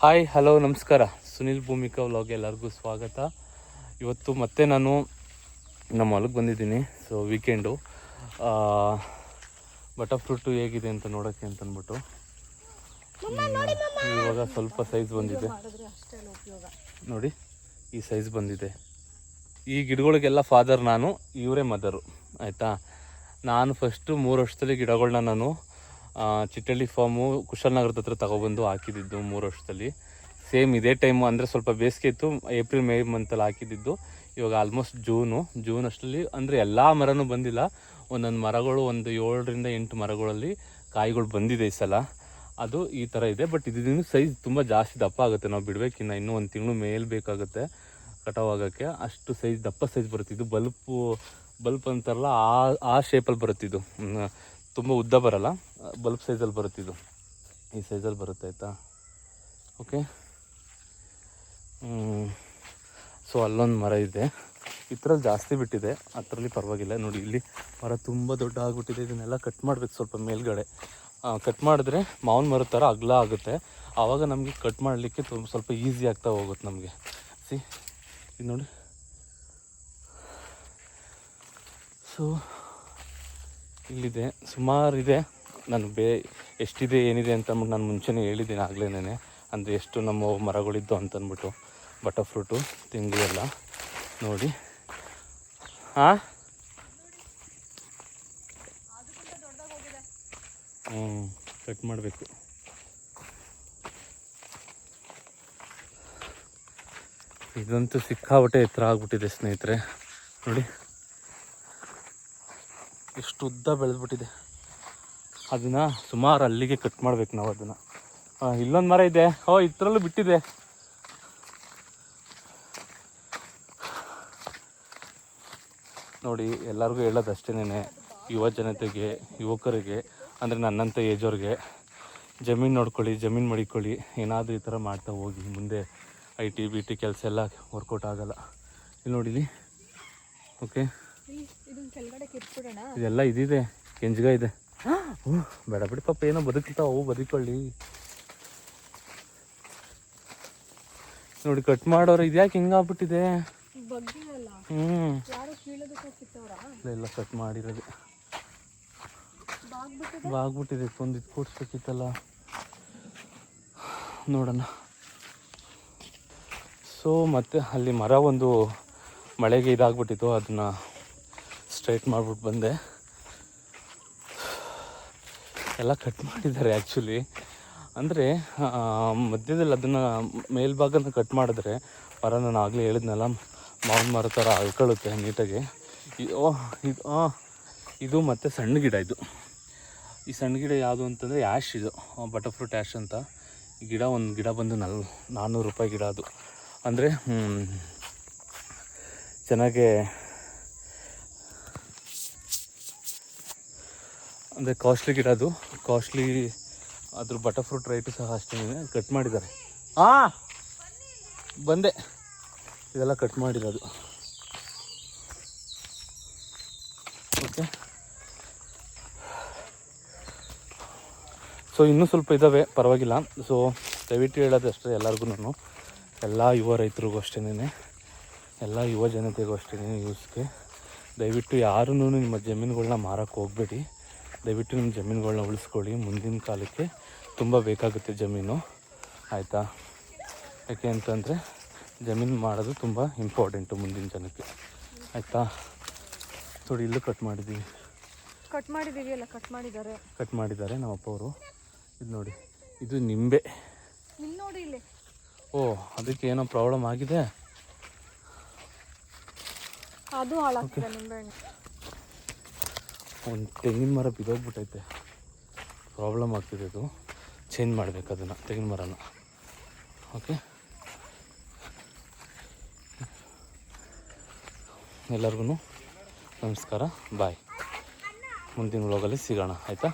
Hi hello ನಮಸ್ಕಾರ. ಸುನಿಲ್ ಭೂಮಿಕಾ ವ್ಲಾಗ್ಗೆ ಎಲ್ಲರಿಗೂ ಸ್ವಾಗತ. ಇವತ್ತು ಮತ್ತೆ ನಾನು ನಮ್ಮ ಹೊಲಕ್ಕೆ ಬಂದಿದ್ದೀನಿ. ಸೊ ವೀಕೆಂಡು ಬಟರ್ ಫ್ರೂಟು ಹೇಗಿದೆ ಅಂತ ನೋಡೋಕ್ಕೆ ಅಂತಂದ್ಬಿಟ್ಟು ಇವಾಗ ಸ್ವಲ್ಪ ಸೈಜ್ ಬಂದಿದೆ ನೋಡಿ. ಈ ಸೈಜ್ ಬಂದಿದೆ. ಈ ಗಿಡಗಳಿಗೆಲ್ಲ ಫಾದರ್ ನಾನು, ಇವರೇ ಮದರು ಆಯಿತಾ. ನಾನು ಫಸ್ಟು 3 ವರ್ಷದಲ್ಲಿ ಗಿಡಗಳನ್ನ ನಾನು ಚಿಟ್ಟಳ್ಳಿ ಫಾರ್ಮು ಕುಶಾಲನಗರದ ಹತ್ರ ತಗೊಬಂದು ಹಾಕಿದ್ದು 3 ವರ್ಷದಲ್ಲಿ. ಸೇಮ್ ಇದೇ ಟೈಮು, ಅಂದರೆ ಸ್ವಲ್ಪ ಬೇಸಿಗೆ ಇತ್ತು, ಏಪ್ರಿಲ್ ಮೇ ಮಂತಲ್ಲಿ ಹಾಕಿದ್ದು. ಇವಾಗ ಆಲ್ಮೋಸ್ಟ್ ಜೂನ್ ಅಷ್ಟರಲ್ಲಿ, ಅಂದರೆ ಎಲ್ಲ ಮರನೂ ಬಂದಿಲ್ಲ. ಒಂದೊಂದು ಮರಗಳು ಒಂದು 7ರಿಂದ 8 ಮರಗಳಲ್ಲಿ ಕಾಯಿಗಳು ಬಂದಿದೆ ಈ ಸಲ. ಅದು ಈ ಥರ ಇದೆ. ಬಟ್ ಇದನ್ನು ಸೈಜ್ ತುಂಬ ಜಾಸ್ತಿ ದಪ್ಪ ಆಗುತ್ತೆ. ನಾವು ಬಿಡಬೇಕಿನ್ನ ಇನ್ನೂ 1 ತಿಂಗಳು ಮೇಲೆ ಬೇಕಾಗುತ್ತೆ ಕಟಾವ್ ಆಗೋಕ್ಕೆ. ಅಷ್ಟು ಸೈಜ್ ದಪ್ಪ ಸೈಜ್ ಬರುತ್ತೆ ಇದು. ಬಲ್ಪ್ ಅಂತಾರಲ್ಲ ಆ ಶೇಪಲ್ಲಿ ಬರುತ್ತೆ ಇದು. ತುಂಬ ಉದ್ದ ಬರಲ್ಲ, ಬಲ್ಪ್ ಸೈಜಲ್ಲಿ ಬರುತ್ತಿದ್ದು. ಈ ಸೈಜಲ್ಲಿ ಬರುತ್ತೆ ಆಯಿತಾ. ಓಕೆ. ಸೊ ಅಲ್ಲೊಂದು ಮರ ಇದೆ, ಇದ್ರಲ್ಲಿ ಜಾಸ್ತಿ ಬಿಟ್ಟಿದೆ, ಅದರಲ್ಲಿ ಪರವಾಗಿಲ್ಲ. ನೋಡಿ ಇಲ್ಲಿ ಮರ ತುಂಬ ದೊಡ್ಡ ಆಗಿಬಿಟ್ಟಿದೆ. ಇದನ್ನೆಲ್ಲ ಕಟ್ ಮಾಡಬೇಕು ಸ್ವಲ್ಪ ಮೇಲ್ಗಡೆ. ಕಟ್ ಮಾಡಿದ್ರೆ ಮಾವಿನ ಮರದ ಥರ ಅಗಲ ಆಗುತ್ತೆ. ಆವಾಗ ನಮಗೆ ಕಟ್ ಮಾಡಲಿಕ್ಕೆ ಸ್ವಲ್ಪ ಈಸಿ ಆಗ್ತಾ ಹೋಗುತ್ತೆ ನಮಗೆ. ಇದು ನೋಡಿ. ಸೊ ಇಲ್ಲಿದೆ, ಸುಮಾರಿದೆ. ನಾನು ಎಷ್ಟಿದೆ ಏನಿದೆ ಅಂತಂದ್ಬಿಟ್ಟು ನಾನು ಮುಂಚೆನೇ ಹೇಳಿದ್ದೀನಿ ಆಗಲೇ, ಅಂದರೆ ಎಷ್ಟು ನಮ್ಮ ಮರಗಳಿದ್ದು ಅಂತಂದ್ಬಿಟ್ಟು. ಬಟರ್ ಫ್ರೂಟು ತಿಂಡಿ ಎಲ್ಲ ನೋಡಿ. ಕಟ್ ಮಾಡಬೇಕು. ಇದಂತೂ ಸಿಕ್ಕಾಬಟ್ಟೆ ಎತ್ತರ ಆಗ್ಬಿಟ್ಟಿದೆ ಸ್ನೇಹಿತರೆ. ನೋಡಿ ಎಷ್ಟು ಉದ್ದ ಬೆಳೆದ್ಬಿಟ್ಟಿದೆ. ಅದನ್ನು ಸುಮಾರು ಅಲ್ಲಿಗೆ ಕಟ್ ಮಾಡ್ಬೇಕು ನಾವು ಅದನ್ನು. ಇಲ್ಲೊಂದು ಮರ ಇದೆ, ಇದರಲ್ಲೂ ಬಿಟ್ಟಿದೆ. ನೋಡಿ ಎಲ್ಲರಿಗೂ ಹೇಳೋದು ಅಷ್ಟೇನೆ, ಯುವಕರಿಗೆ ಅಂದರೆ ನನ್ನಂಥ ಏಜವ್ರಿಗೆ, ಜಮೀನು ನೋಡ್ಕೊಳ್ಳಿ, ಜಮೀನು ಮಡಿಕೊಳ್ಳಿ. ಏನಾದರೂ ಈ ಥರ ಮಾಡ್ತಾ ಹೋಗಿ, ಮುಂದೆ IT BT ಕೆಲಸ ಎಲ್ಲ ವರ್ಕೌಟ್ ಆಗೋಲ್ಲ. ಇಲ್ಲಿ ನೋಡಿಲಿ. ಓಕೆ, ಇದೆಲ್ಲ ಇದಿದೆ, ಕೆಂಜ್ಗ ಇದೆ. ಬೇಡ ಬಿಡಿ ಪಾಪ, ಏನೋ ಬದುಕ್ತಾವು, ಬದುಕೊಳ್ಳಿ. ನೋಡಿ ಕಟ್ ಮಾಡೋರು ಇದ್ಯಾಕೆ ಹಿಂಗಾಗ್ಬಿಟ್ಟಿದೆ. ಇಲ್ಲ ಕಟ್ ಮಾಡಿರೋದು ಬಾಗ್ಬಿಟ್ಟಿದೆ. ಒಂದು ಇದು ಕೂಡಿಸ್ಬೇಕಿತ್ತಲ್ಲ, ನೋಡೋಣ. ಸೊ ಮತ್ತೆ ಅಲ್ಲಿ ಮರ ಒಂದು ಮಳೆಗೆ ಇದಾಗ್ಬಿಟ್ಟಿತ್ತು, ಅದನ್ನು ಸ್ಟ್ರೈಟ್ ಮಾಡಿಬಿಟ್ಟು ಬಂದೆ. ಎಲ್ಲ ಕಟ್ ಮಾಡಿದ್ದಾರೆ ಆ್ಯಕ್ಚುಲಿ. ಅಂದರೆ ಮಧ್ಯದಲ್ಲಿ ಅದನ್ನು ಮೇಲ್ಭಾಗನ ಕಟ್ ಮಾಡಿದ್ರೆ ಮರ, ನಾನು ಆಗಲೇ ಹೇಳಿದ್ನಲ್ಲ, ಮಾವಿನ ಮರ ಥರ ಅಳ್ಕೊಳ್ಳುತ್ತೆ ನೀಟಾಗಿ. ಇದು ಮತ್ತು ಸಣ್ಣ ಗಿಡ ಇದು. ಈ ಸಣ್ಣ ಗಿಡ ಯಾವುದು ಅಂತಂದರೆ ಆ್ಯಶ್. ಇದು ಬಟರ್ ಫ್ರೂಟ್ ಆ್ಯಶ್ ಅಂತ. ಈ ಗಿಡ, ಒಂದು ಗಿಡ ಬಂದು 400 ರೂಪಾಯಿ ಗಿಡ. ಅದು ಅಂದರೆ ಚೆನ್ನಾಗೆ, ಅಂದರೆ ಕಾಸ್ಟ್ಲಿ ಗಿಡ ಅದು. ಕಾಸ್ಟ್ಲಿ ಅದ್ರ ಬಟರ್ ಫ್ರೂಟ್ ರೈಟು ಸಹ ಅಷ್ಟೇ. ಕಟ್ ಮಾಡಿದ್ದಾರೆ. ಬಂದೆ. ಇದೆಲ್ಲ ಕಟ್ ಮಾಡಿರೋದು. ಓಕೆ. ಸೊ ಇನ್ನೂ ಸ್ವಲ್ಪ ಇದ್ದಾವೆ, ಪರವಾಗಿಲ್ಲ. ಸೊ ದಯವಿಟ್ಟು ಹೇಳೋದು ಅಷ್ಟೇ ಎಲ್ಲರಿಗೂ, ಎಲ್ಲ ಯುವ ರೈತರಿಗೂ ಅಷ್ಟೇ, ಎಲ್ಲ ಯುವ ಜನತೆಗೂ ಅಷ್ಟೇ, ಯೂಸ್ಗೆ. ದಯವಿಟ್ಟು ಯಾರೂ ನಿಮ್ಮ ಜಮೀನುಗಳನ್ನ ಮಾರೋಕ್ಕೆ ಹೋಗಬೇಡಿ. ದಯವಿಟ್ಟು ನಿಮ್ಮ ಜಮೀನುಗಳನ್ನ ಉಳಿಸ್ಕೊಳ್ಳಿ. ಮುಂದಿನ ಕಾಲಕ್ಕೆ ತುಂಬ ಬೇಕಾಗುತ್ತೆ ಜಮೀನು, ಆಯಿತಾ. ಯಾಕೆ ಅಂತಂದರೆ ಜಮೀನು ಮಾಡೋದು ತುಂಬ ಇಂಪಾರ್ಟೆಂಟು ಮುಂದಿನ ಜನಕ್ಕೆ, ಆಯಿತಾ. ನೋಡಿ ಇಲ್ಲೂ ಕಟ್ ಮಾಡಿದ್ದೀವಿ. ಕಟ್ ಮಾಡಿದ್ದಾರೆ ನಮ್ಮ ಅಪ್ಪ ಅವರು. ಇದು ನೋಡಿ, ಇದು ನಿಂಬೆ. ಅದಕ್ಕೆ ಏನೋ ಪ್ರಾಬ್ಲಮ್ ಆಗಿದೆ. ಒಂದು ತೆಂಗಿನ ಮರ ಬಿದ್ದೋಗ್ಬಿಟ್ಟೈತೆ, ಪ್ರಾಬ್ಲಮ್ ಆಗ್ತಿದೆ. ಅದು ಚೇಂಜ್ ಮಾಡಬೇಕು ಅದನ್ನು, ತೆಂಗಿನ ಮರನ. ಓಕೆ, ಎಲ್ಲರಿಗೂ ನಮಸ್ಕಾರ, ಬಾಯ್. ಮುಂದಿನ ವ್ಲಾಗಲ್ಲಿ ಸಿಗೋಣ, ಆಯಿತಾ.